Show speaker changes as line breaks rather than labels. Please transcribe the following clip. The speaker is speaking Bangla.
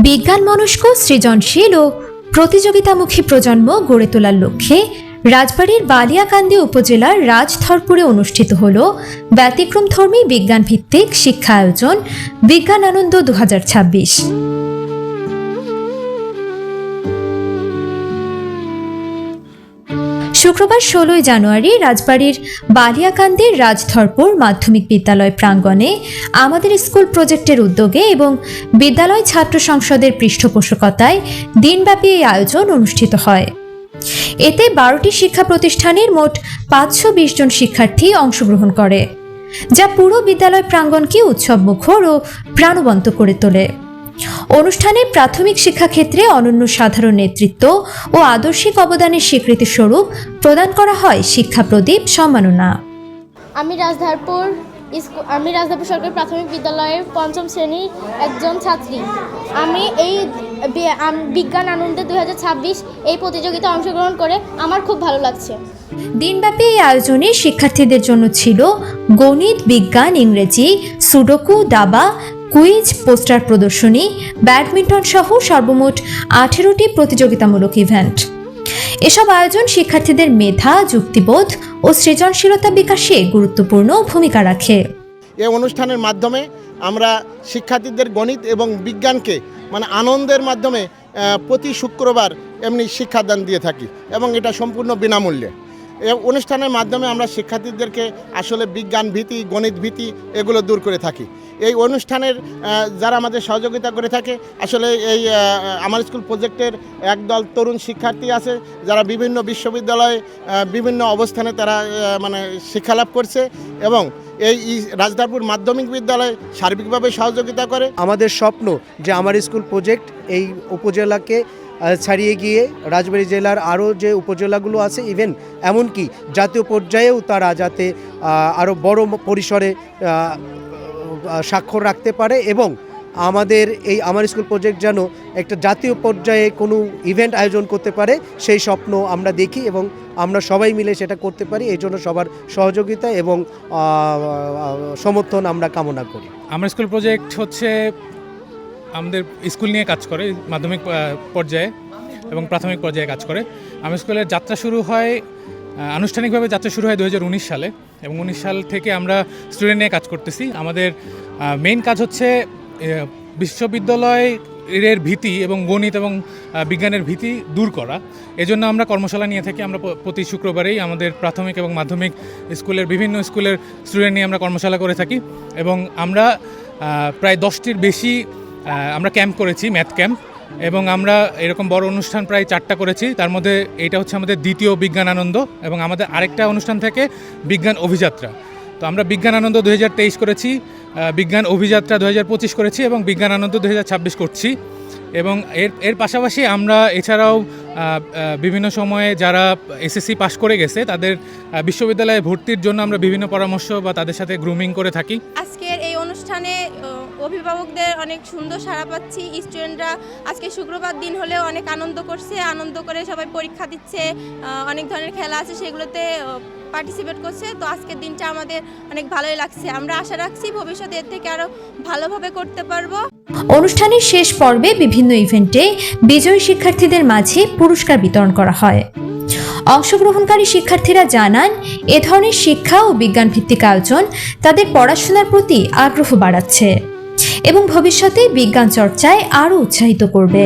বিজ্ঞান মনস্ক, সৃজনশীল ও প্রতিযোগিতামুখী প্রজন্ম গড়ে তোলার লক্ষ্যে রাজবাড়ীর বালিয়াকান্দি উপজেলার রাজধরপুরে অনুষ্ঠিত হল ব্যতিক্রমধর্মী বিজ্ঞান ভিত্তিক শিক্ষা আয়োজন বিজ্ঞান আনন্দ 2026। শুক্রবার 16 জানুয়ারি রাজবাড়ীর বালিয়াকান্দির রাজধরপুর মাধ্যমিক বিদ্যালয় প্রাঙ্গণে আমাদের স্কুল প্রজেক্টের উদ্যোগে এবং বিদ্যালয় ছাত্র সংসদের পৃষ্ঠপোষকতায় দিনব্যাপী এই আয়োজন অনুষ্ঠিত হয়। এতে 12টি শিক্ষা প্রতিষ্ঠানের মোট 520 জন শিক্ষার্থী অংশগ্রহণ করে, যা পুরো বিদ্যালয় প্রাঙ্গণকে উৎসবমুখর ও প্রাণবন্ত করে তোলে। অনুষ্ঠানে প্রাথমিক শিক্ষাক্ষেত্রে অনন্য সাধারণ নেতৃত্ব ও আদর্শিক অবদানের স্বীকৃতি স্বরূপ প্রদান করা হয় শিক্ষা প্রদীপ সম্মাননা।
আমি রাজধরপুর সরকারি প্রাথমিক বিদ্যালয়ের 5ম শ্রেণীর একজন ছাত্রী। আমি এই বিজ্ঞান আনন্দে 2026 এই প্রতিযোগিতায় অংশগ্রহণ করে আমার খুব ভালো লাগছে।
দিনব্যাপী এই আয়োজনে শিক্ষার্থীদের জন্য ছিল গণিত, বিজ্ঞান, ইংরেজি, সুডোকু, দাবা, কুইজ, পোস্টার প্রদর্শনী, ব্যাডমিন্টন সহ সর্বমোট 18টি প্রতিযোগিতামূলক ইভেন্ট। এসব আয়োজন শিক্ষার্থীদের মেধা, যুক্তিবোধ ও সৃজনশীলতা বিকাশে গুরুত্বপূর্ণ ভূমিকা রাখে।
এই অনুষ্ঠানের মাধ্যমে আমরা শিক্ষার্থীদের গণিত এবং বিজ্ঞানকে আনন্দের মাধ্যমে প্রতি শুক্রবার এমনি শিক্ষাদান দিয়ে থাকি এবং এটা সম্পূর্ণ বিনামূল্যে। এই অনুষ্ঠানের মাধ্যমে আমরা শিক্ষার্থীদেরকে আসলে বিজ্ঞান ভীতি, গণিত ভীতি এগুলো দূর করে থাকি। এই অনুষ্ঠানের যারা আমাদের সহযোগিতা করে থাকে, আসলে এই আমার স্কুল প্রজেক্টের একদল তরুণ শিক্ষার্থী আছে যারা বিভিন্ন বিশ্ববিদ্যালয়ে বিভিন্ন অবস্থানে তারা শিক্ষালাভ করছে এবং এই রাজধরপুর মাধ্যমিক বিদ্যালয়ে সার্বিকভাবে সহযোগিতা করে।
আমাদের স্বপ্ন যে আমার স্কুল প্রজেক্ট এই উপজেলাকে ছাড়িয়ে গিয়ে রাজবাড়ী জেলার আরও যে উপজেলাগুলো আছে, ইভেন এমনকি জাতীয় পর্যায়েও তারা যাতে আরও বড় পরিসরে স্বাক্ষর রাখতে পারে এবং আমাদের এই আমার স্কুল প্রজেক্ট যেন একটা জাতীয় পর্যায়ে কোনো ইভেন্ট আয়োজন করতে পারে, সেই স্বপ্ন আমরা দেখি এবং আমরা সবাই মিলে সেটা করতে পারি। এই জন্য সবার সহযোগিতা এবং সমর্থন আমরা কামনা করি।
আমার স্কুল প্রজেক্ট হচ্ছে আমাদের স্কুল নিয়ে কাজ করে, মাধ্যমিক পর্যায়ে এবং প্রাথমিক পর্যায়ে কাজ করে। আমার স্কুলের যাত্রা শুরু হয়, আনুষ্ঠানিকভাবে যাত্রা শুরু হয় 2019 সালে এবং 19 সাল থেকে আমরা স্টুডেন্ট নিয়ে কাজ করতেছি। আমাদের মেইন কাজ হচ্ছে বিশ্ববিদ্যালয়ের ভীতি এবং গণিত এবং বিজ্ঞানের ভীতি দূর করা। এজন্য আমরা কর্মশালা নিয়ে থাকি। আমরা প্রতি শুক্রবারেই আমাদের প্রাথমিক এবং মাধ্যমিক স্কুলের বিভিন্ন স্কুলের স্টুডেন্ট নিয়ে আমরা কর্মশালা করে থাকি এবং আমরা প্রায় 10টির বেশি আমরা ক্যাম্প করেছি, ম্যাথ ক্যাম্প, এবং আমরা এরকম বড় অনুষ্ঠান প্রায় 4টা করেছি। তার মধ্যে এইটা হচ্ছে আমাদের দ্বিতীয় বিজ্ঞান আনন্দ এবং আমাদের আরেকটা অনুষ্ঠান থেকে বিজ্ঞান অভিযাত্রা। তো আমরা বিজ্ঞান আনন্দ 2023 করেছি, বিজ্ঞান অভিযাত্রা 2025 করেছি এবং বিজ্ঞান আনন্দ 2026 করছি। এবং এর পাশাপাশি আমরা এছাড়াও বিভিন্ন সময়ে যারা এসএসসি পাশ করে গেছে তাদের বিশ্ববিদ্যালয়ে ভর্তির জন্য আমরা বিভিন্ন পরামর্শ বা তাদের সাথে গ্রুমিং করে থাকি।
আজকের এই অনুষ্ঠানে অভিভাবকদের অনেক সুন্দর সাড়া পাচ্ছি। স্টুডেন্টরা আজকে শুক্রবার দিন হলেও অনেক আনন্দ করছে, আনন্দ করে সবাই পরীক্ষা দিচ্ছে, অনেক ধরনের খেলা আছে সেগুলোতে পার্টিসিপেট করছে। তো আজকের দিনটা আমাদের অনেক ভালোই লাগছে। আমরা আশা রাখছি ভবিষ্যতে এর থেকে আরও ভালোভাবে করতে পারবো।
অনুষ্ঠানের শেষ পর্বে বিভিন্ন ইভেন্টে বিজয়ী শিক্ষার্থীদের মাঝে পুরস্কার বিতরণ করা হয়। অংশগ্রহণকারী শিক্ষার্থীরা জানান, এ ধরনের শিক্ষা ও বিজ্ঞান ভিত্তিক আয়োজন তাদের পড়াশোনার প্রতি আগ্রহ বাড়াচ্ছে এবং ভবিষ্যতে বিজ্ঞান চর্চায় আরও উৎসাহিত করবে।